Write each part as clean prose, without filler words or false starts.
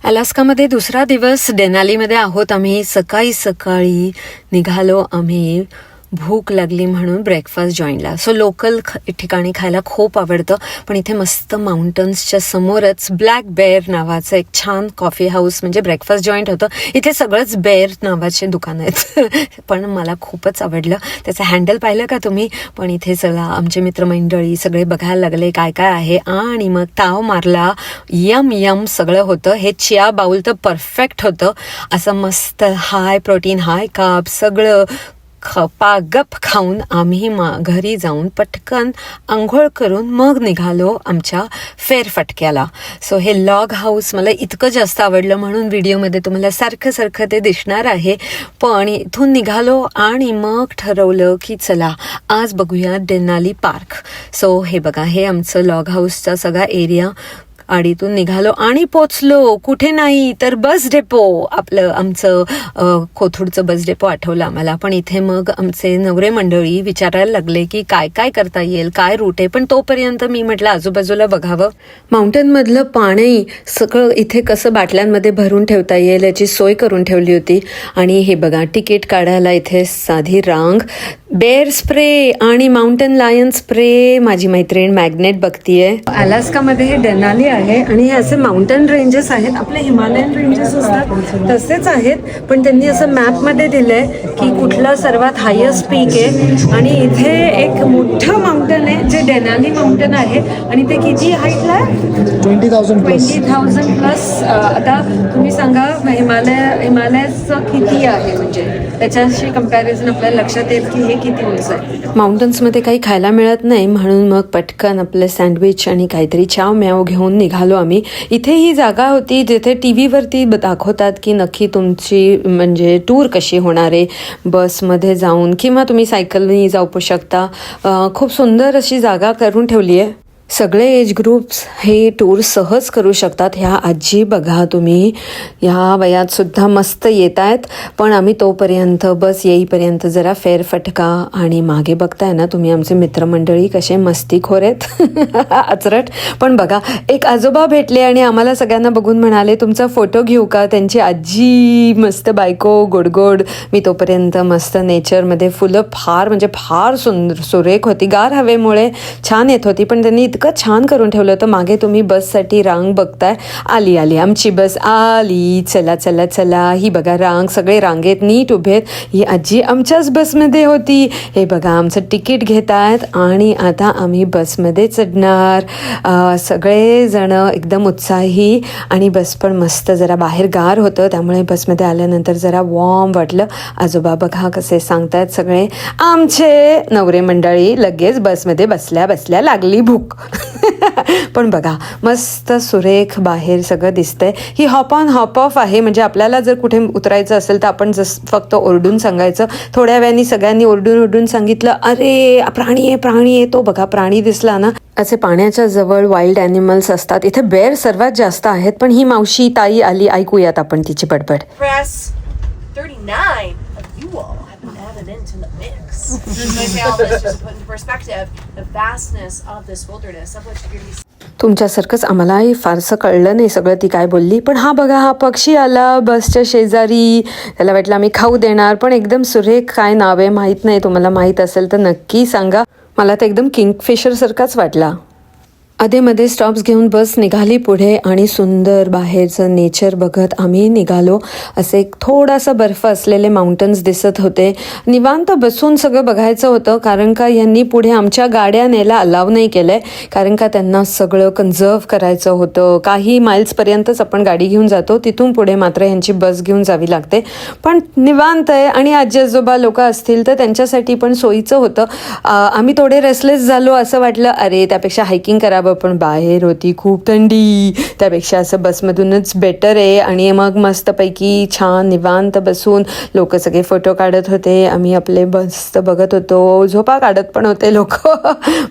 अलास्कामध्ये दुसरा दिवस डेनालीमध्ये आहोत आम्ही. सकाळी सकाळी निघालो आम्ही. भूक लागली म्हणून ब्रेकफास्ट जॉईनला. सो लोकल ठिकाणी खायला खूप आवडतं, पण इथे मस्त माउंटन्सच्या समोरच ब्लॅक बेअर नावाचं एक छान कॉफी हाऊस म्हणजे ब्रेकफास्ट जॉईंट होतं. इथे सगळंच बेअर नावाचे दुकान आहेत पण मला खूपच आवडलं. त्याचं हँडल पाहिलं का तुम्ही? पण इथे चला आमचे मित्रमंडळी सगळे बघायला लागले काय काय आहे, आणि मग ताव मारला. यम यम सगळं होतं. हे चिया बाउल तर परफेक्ट होतं. असं मस्त हाय प्रोटीन हाय कार्ब सगळं खपागप खाऊन आम्ही घरी जाऊन पटकन आंघोळ करून मग निघालो आमच्या फेरफटक्याला. सो हे लॉग हाऊस मला इतकं जास्त आवडलं म्हणून व्हिडिओमध्ये तुम्हाला सारखं सारखं ते दिसणार आहे. पण इथून निघालो आणि मग ठरवलं की चला आज बघूया डेनाली पार्क. सो हे बघा, हे आमचं लॉग हाऊसचा सगळा एरिया. आडीतून निघालो आणि पोचलो कुठे नाही तर बस डेपो. आमचं कोथरूडचं बस डेपो आठवलं आम्हाला. पण इथे मग आमचे नवरे मंडळी विचारायला लागले की काय काय करता येईल, काय रूट आहे. पण तोपर्यंत मी म्हटलं आजूबाजूला बघावं. माउंटनमधलं पाणी सगळं इथे कसं बाटल्यांमध्ये भरून ठेवता येईल याची सोय करून ठेवली होती. आणि हे बघा, तिकीट काढायला इथे साधी रांग. बेअर स्प्रे आणि माउंटन लायन स्प्रे माझी मैत्रीण मॅग्नेट बघतीये. अलास्कामध्ये हे डेनाली आहे आणि हे असे माउंटन रेंजेस आहेत. आपले हिमालयन रेंजेस असतात तसेच आहेत, पण त्यांनी असं मॅपमध्ये दिलंय की कुठलं सर्वात हायेस्ट पीक आहे. आणि इथे एक मोठं माउंटन आहे जे डेनाली माउंटन आहे. आणि ते किती हाईटला आहे? 20,000 प्लस. आता तुम्ही सांगा हिमालयाचं किती आहे, म्हणजे त्याच्याशी कम्पॅरिझन आपल्याला लक्षात येईल की हे किती उंच आहे. माउंटन्समध्ये काही खायला मिळत नाही म्हणून मग पटकन आपलं सँडविच आणि काहीतरी चाव म्याव घेऊन निघालो आम्ही. इथे ही जागा होती जिथे टी व्हीवरती दाखवतात की नक्की तुमची म्हणजे टूर कशी होणार आहे बसमध्ये जाऊन, किंवा तुम्ही सायकलनी जाऊ शकता. खूप सुंदर अशी जागा करून ठेवली आहे. सगळे एज ग्रुप्स हे टूर सहज करू शकतात. ह्या आजी बघा तुम्ही, ह्या वयात सुद्धा मस्त येत आहेत. पण आम्ही तोपर्यंत बस येईपर्यंत जरा फेरफटका. आणि मागे बघताय ना तुम्ही आमचे मित्रमंडळी कसे मस्तीखोर आहेत अचरट. पण बघा, एक आजोबा भेटले आणि आम्हाला सगळ्यांना बघून म्हणाले तुमचा फोटो घेऊ का. त्यांची आजी मस्त बायको गोडगोड. मी तोपर्यंत मस्त नेचरमध्ये फुलं फार म्हणजे फार सुंदर सुरेख होती. गार हवेमुळे छान येत होती, पण त्यांनी इतकं छान करून ठेवलं होतं. मागे तुम्ही बससाठी रांग बघताय. आली आमची बस आली. चला चला चला. ही बघा रांग, सगळे रांगेत नीट उभेत. ही आजी आमच्याच बसमध्ये होती. हे बघा आमचं तिकीट घेत आहेत आणि आता आम्ही बसमध्ये चढणार. सगळे जण एकदम उत्साही. आणि बस पण मस्त जरा बाहेर गार होतं त्यामुळे बसमध्ये आल्यानंतर जरा वॉर्म वाटलं. आजोबा बघा कसे सांगतायत सगळे. आमचे नवरे मंडळी लगेच बसमध्ये बसल्या लागली भूक. पण बघा मस्त सुरेख बाहेर सगळं दिसतंय. ही हॉप ऑन हॉप ऑफ आहे, म्हणजे आपल्याला जर कुठे उतरायचं असेल तर आपण फक्त ओरडून सांगायचं. थोड्या वेळाने सगळ्यांनी ओरडून सांगितलं अरे प्राणी आहे. तो बघा प्राणी दिसला ना. असे पाण्याच्या जवळ वाईल्ड ॲनिमल्स असतात. इथे बेअर सर्वात जास्त आहेत. पण ही मावशी ताई आली, ऐकूयात आपण तिची बडबड. तुमच्यासारखंच आम्हालाही फारसं कळलं नाही सगळं ती काय बोलली. पण हा बघा, हा पक्षी आला बसच्या शेजारी. त्याला वाटलं आम्ही खाऊ देणार. पण एकदम सुरेख. काय नाव आहे माहीत नाही, तुम्हाला माहीत असेल तर नक्की सांगा. मला तर एकदम किंगफिशर सारखाच वाटला. अधेमध्ये स्टॉप्स घेऊन बस निघाली पुढे आणि सुंदर बाहेरचं नेचर बघत आम्ही निघालो. असे थोडासा बर्फ असलेले माउंटन्स दिसत होते. निवांत बसून सगळं बघायचं होतं, कारण का यांनी पुढे आमच्या गाड्या न्यायला अलाव नाही केलं आहे. कारण का त्यांना सगळं कन्झर्व करायचं होतं. काही माइल्सपर्यंतच आपण गाडी घेऊन जातो, तिथून पुढे मात्र यांची बस घेऊन जावी लागते. पण निवांत आहे. आणि आजी आजोबा लोक असतील तर त्यांच्यासाठी पण सोयीचं होतं. आम्ही थोडे रेस्टलेस झालो. असं वाटलं अरे त्यापेक्षा हायकिंग करावं, पण बाहेर होती खूप थंडी. त्यापेक्षा असं बसमधूनच बेटर आहे. आणि मग मस्तपैकी छान निवांत बसून लोक सगळे फोटो काढत होते. आम्ही आपले मस्त बघत होतो. झोपा काढत पण होते लोक.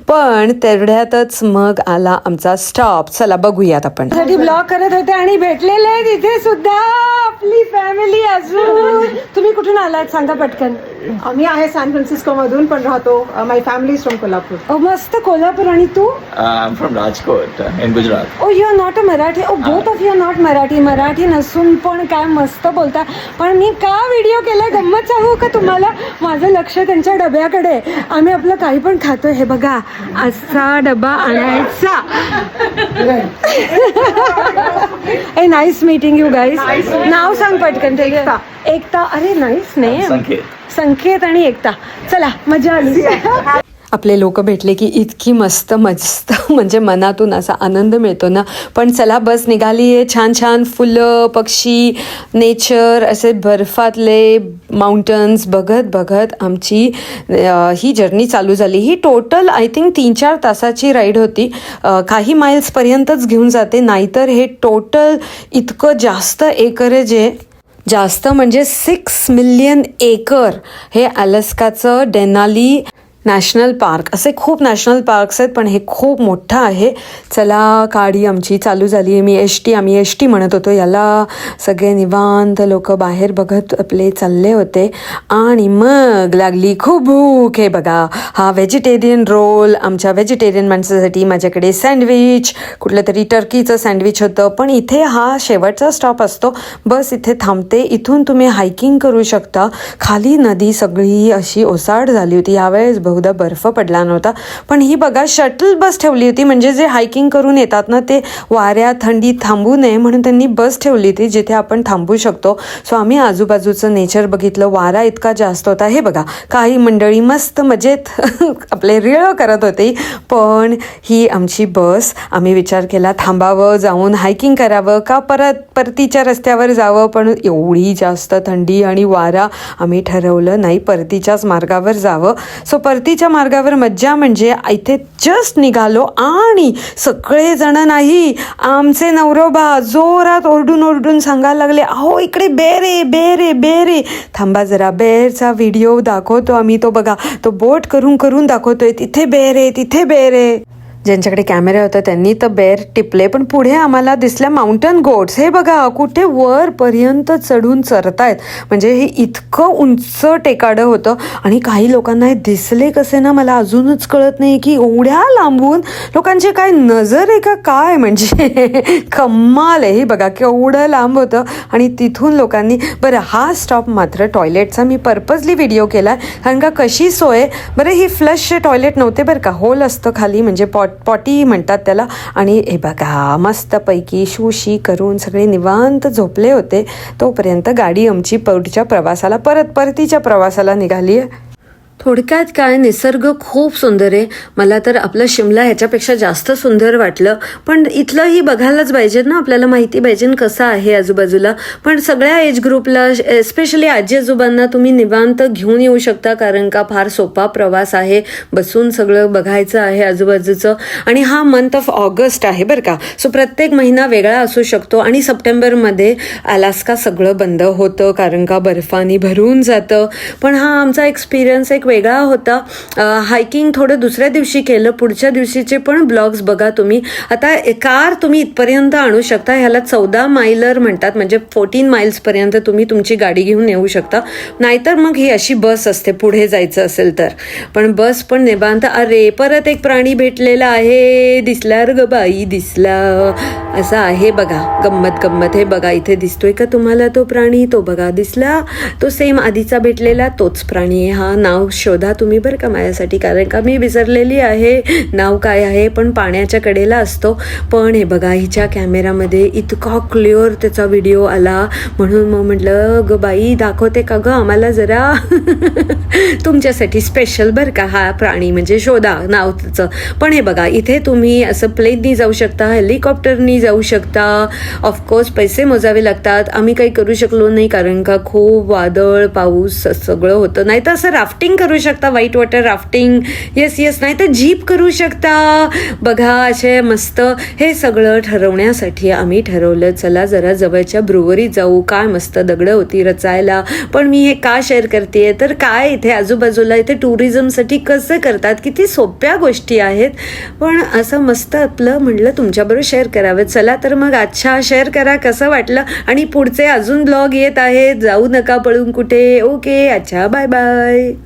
पण तेवढ्यातच मग आला आमचा स्टॉप. चला बघूयात आपण. ब्लॉग करत होते आणि भेटलेले तिथे सुद्धा आपली फॅमिली. अजून तुम्ही कुठून आलात सांगा पटकन. मी आहे सॅन फ्रान्सिस्को मधून पण राहतो. My family is from Kolhapur. मस्त कोल्हापूर. आणि तू? I'm from Rajkot in Gujarat. Oh you are not a Marathi. Oh both of you are not Marathi. Marathi नसून पण काय मस्त बोलता. पण मी का व्हिडिओ केला गंमत सांगू का तुम्हाला? माझं लक्ष त्यांच्या डब्याकडे. आम्ही आपलं काही पण खातोय. हे बघा असा डबा आणायचा. ए नाईस मीटिंग यू गाईज. नाव सांग पटकन. एकता. अरे नाईस नेम. संकेत आणि एकता. चला मजा आली. आपले लोक भेटले की इतकी मस्त म्हणजे मनातून असा आनंद मिळतो ना. पण चला बस निघाली आहे. छान छान फुलं, पक्षी, नेचर, असे बर्फातले माउंटन्स बघत बघत आमची ही जर्नी चालू झाली. ही टोटल आय थिंक 3-4 तासाची राईड होती. काही माइल्सपर्यंतच घेऊन जाते. नाहीतर हे टोटल इतकं जास्त एकरेज आहे. जास्त म्हणजे 6 मिलियन एकर हे अलास्काचं डेनाली नॅशनल पार्क. असे खूप नॅशनल पार्क्स आहेत पण हे खूप मोठं आहे. चला गाडी आमची चालू झाली. आम्ही एस टी म्हणत होतो याला. सगळे निवांत लोक बाहेर बघत आपले चालले होते. आणि मग लागली खूप भूक. हे बघा हा व्हेजिटेरियन रोल. आमच्या व्हेजिटेरियन माणसासाठी माझ्याकडे सँडविच, कुठलं तरी टर्कीचं सँडविच होतं. पण इथे हा शेवटचा स्टॉप असतो. बस इथे थांबते. इथून तुम्ही हायकिंग करू शकता. खाली नदी सगळी अशी ओसाड झाली होती. यावेळेस बहुधा बर्फ पडला नव्हता. पण ही बघा शटल बस ठेवली होती. म्हणजे जे हायकिंग करून येतात ना ते वाऱ्या थंडीत थांबू नये म्हणून त्यांनी बस ठेवली होती जिथे आपण थांबू शकतो. सो आम्ही आजूबाजूचं नेचर बघितलं. वारा इतका जास्त होता. हे बघा काही मंडळी मस्त मजेत आपले रीळ करत होते. पण ही आमची बस. आम्ही विचार केला थांबावं, जाऊन हायकिंग करावं का परतीच्या रस्त्यावर जावं. पण एवढी जास्त थंडी आणि वारा आम्ही ठरवलं नाही परतीच्याच मार्गावर जावं. सो परतीच्या मार्गावर मज्जा म्हणजे इथे जस्ट निघालो आणि सगळेजण नाही आमचे नवरोबा जोरात ओरडून ओरडून सांगायला लागले, अहो इकडे बेर आहे, बेर आहे, बेर आहे. थांबा जरा, बेरचा व्हिडिओ दाखवतो आम्ही. तो बघा तो बोट करून करून दाखवतोय. तिथे बेर आहे, तिथे बेर आहे. ज्यांच्याकडे कॅमेरा होता त्यांनी तर बेर टिपले. पण पुढे आम्हाला दिसल्या माउंटन गोट्स. हे बघा कुठे वरपर्यंत चढून चरतायत. म्हणजे हे इतकं उंच टेकाडं होतं. आणि काही लोकांना हे दिसले कसे ना मला अजूनच कळत नाही की एवढ्या लांबून लोकांची काय नजर आहे का काय. म्हणजे कमाल आहे. हे बघा केवढं लांब होतं. आणि तिथून लोकांनी बरं हा स्टॉप मात्र टॉयलेटचा मी पर्पजली व्हिडिओ केला कारण का कशी सोय. बरं ही फ्लशचे टॉयलेट नव्हते बरं का. होल असतं खाली म्हणजे पॉटी म्हणतात त्याला. आणि हे बघा मस्तपैकी शूशी करून सगळे निवांत झोपले होते. तोपर्यंत गाडी आमची पुढच्या प्रवासाला परतीच्या प्रवासाला निघाली आहे. थोडक्यात काय निसर्ग खूप सुंदर आहे. मला तर आपलं शिमला ह्याच्यापेक्षा जास्त सुंदर वाटलं. पण इथलंही बघायलाच पाहिजे ना. आपल्याला माहिती पाहिजे कसं आहे आजूबाजूला. पण सगळ्या एज ग्रुपला एस्पेशली आजी आजोबांना तुम्ही निवांत घेऊन येऊ शकता कारण का फार सोपा प्रवास आहे. बसून सगळं बघायचं आहे आजूबाजूचं. आणि हा मंथ ऑफ ऑगस्ट आहे बरं का. सो प्रत्येक महिना वेगळा असू शकतो. आणि सप्टेंबरमध्ये अलास्का सगळं बंद होतं कारण का बर्फानी भरून जातं. पण हा आमचा एक्सपिरियन्स एक वेगळा होता. हायकिंग थोडं दुसऱ्या दिवशी केलं. पुढच्या दिवशीचे पण ब्लॉग्स बघा तुम्ही. आता कार तुम्ही इथपर्यंत आणू शकता. ह्याला 14 माइलर म्हणतात. म्हणजे 14 माइल्सपर्यंत तुम्ही तुमची गाडी घेऊन येऊ शकता. नाहीतर मग ही अशी बस असते पुढे जायचं असेल तर. पण बस पण निवांत. अरे परत एक प्राणी भेटलेला आहे. दिसला ग बाई दिसला. असा आहे बघा गंमत. हे बघा इथे दिसतोय का तुम्हाला तो प्राणी. तो बघा दिसला. तो सेम आधीचा भेटलेला तोच प्राणी आहे. हा नाव शोधा तुम्ही बरं का माझ्यासाठी कारण का मी विसरलेली आहे नाव काय आहे. पण पाण्याच्या कडेला असतो. पण हे बघा हिच्या कॅमेरामध्ये इतका क्लिअर त्याचा व्हिडिओ आला म्हणून मग म्हटलं ग बाई दाखवते का ग आम्हाला जरा. तुमच्यासाठी स्पेशल बरं का हा प्राणी. म्हणजे शोधा नाव त्याचं. पण हे बघा इथे तुम्ही असं प्लेननी जाऊ शकता, हेलिकॉप्टरनी जाऊ शकता. ऑफकोर्स पैसे मोजावे लागतात. आम्ही काही करू शकलो नाही कारण का खूप वादळ पाऊस सगळं होतं. नाही तर असं राफ्टिंग करू शकता व्हाईट वॉटर राफ्टिंग, येस नाही तर जीप करू शकता. बघा असे मस्त हे सगळं ठरवण्यासाठी आम्ही ठरवलं चला जरा जवळच्या ब्रुवरीत जाऊ. काय मस्त दगडं होती रचायला. पण मी हे का शेअर करते तर काय इथे आजूबाजूला इथे टुरिझमसाठी कसं करतात, किती सोप्या गोष्टी आहेत. पण असं मस्त आपलं म्हटलं तुमच्याबरोबर शेअर करावं. चला तर मग अच्छा शेअर करा कसं वाटलं. आणि पुढचे अजून ब्लॉग येत आहेत. जाऊ नका पळून कुठे. ओके अच्छा बाय बाय.